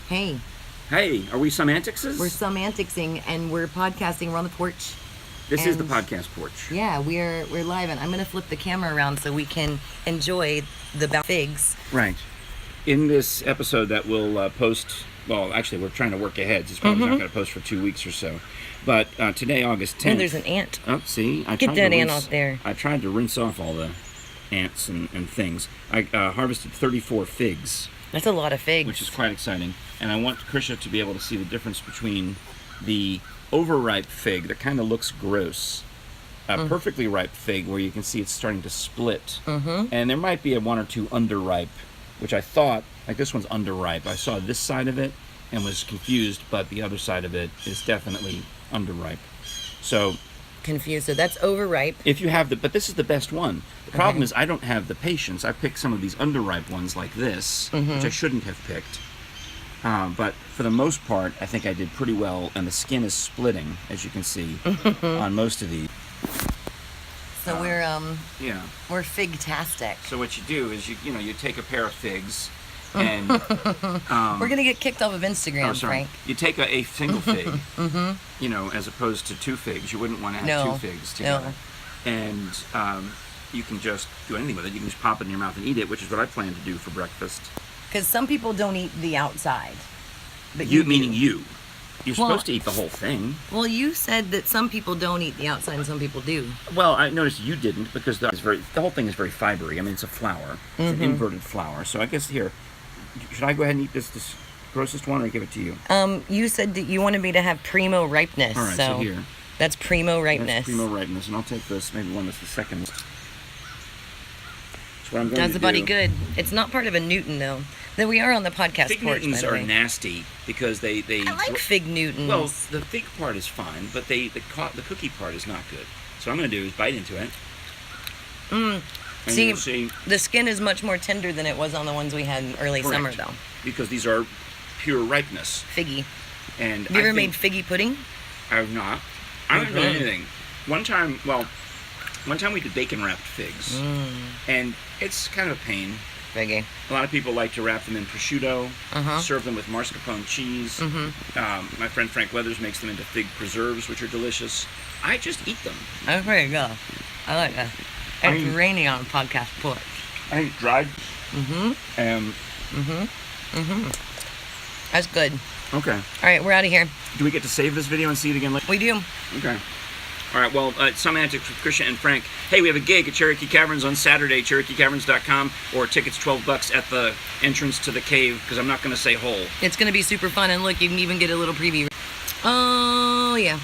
Hey. Hey, are we SomeAntics? We're SomeAnticsing, and we're podcasting. We're on the porch. This is the podcast porch. Yeah, we're live, and I'm going to flip the camera around so we can enjoy the figs. Right. In this episode that we'll post, well, actually, we're trying to work ahead. So it's probably not going to post for 2 weeks or so. But today, August 10th. Oh, there's an ant. Oh, see? Get that ant out there. I tried to rinse off all the ants and things. I harvested 34 figs. That's a lot of figs. Which is quite exciting. And I want Krisha to be able to see the difference between the overripe fig that kind of looks gross, a perfectly ripe fig where you can see it's starting to split. And there might be one or two underripe, which I thought, like this one's underripe. I saw this side of it and was confused, but the other side of it is definitely underripe. So confused. So that's overripe. If you have but this is the best one. The problem is I don't have the patience. I picked some of these underripe ones like this, which I shouldn't have picked. But for the most part, I think I did pretty well, and the skin is splitting, as you can see, on most of these. So we're fig-tastic. So what you do is you take a pair of figs, and we're gonna get kicked off of Instagram, Frank. You take a single fig, as opposed to two figs. You wouldn't want to have two figs together, and you can just do anything with it. You can just pop it in your mouth and eat it, which is what I plan to do for breakfast. Because some people don't eat the outside. But meaning you. You're supposed to eat the whole thing. Well, you said that some people don't eat the outside and some people do. Well, I noticed you didn't because the whole thing is very fibery. I mean, it's a flour. It's an inverted flour. So I guess here, should I go ahead and eat this grossest one or give it to you? You said that you wanted me to have primo ripeness. All right, so here. That's primo ripeness. That's primo ripeness, and I'll take this, maybe one that's the second. What I'm going That's about good. It's not part of a Newton, though. Then we are on the podcast fig porch, Newtons are nasty because they I like fig Newtons. Well, the fig part is fine, but the cookie part is not good. So what I'm going to do is bite into it. See, the skin is much more tender than it was on the ones we had in early summer, though. Because these are pure ripeness. Figgy. And have you ever made figgy pudding? I have not. I haven't done anything. One time we did bacon wrapped figs, and it's kind of a pain. Figgy. A lot of people like to wrap them in prosciutto, serve them with mascarpone cheese. My friend Frank Weathers makes them into fig preserves, which are delicious. I just eat them. That's pretty good. I like that. It's raining on podcast porch. I think dried. That's good. Okay. All right, we're out of here. Do we get to save this video and see it again later? We do. Okay. All right, well, SomeAntics with Krisha and Frank. Hey, we have a gig at Cherokee Caverns on Saturday, CherokeeCaverns.com, or tickets $12 at the entrance to the cave, because I'm not going to say whole. It's going to be super fun, and look, you can even get a little preview. Oh, yeah.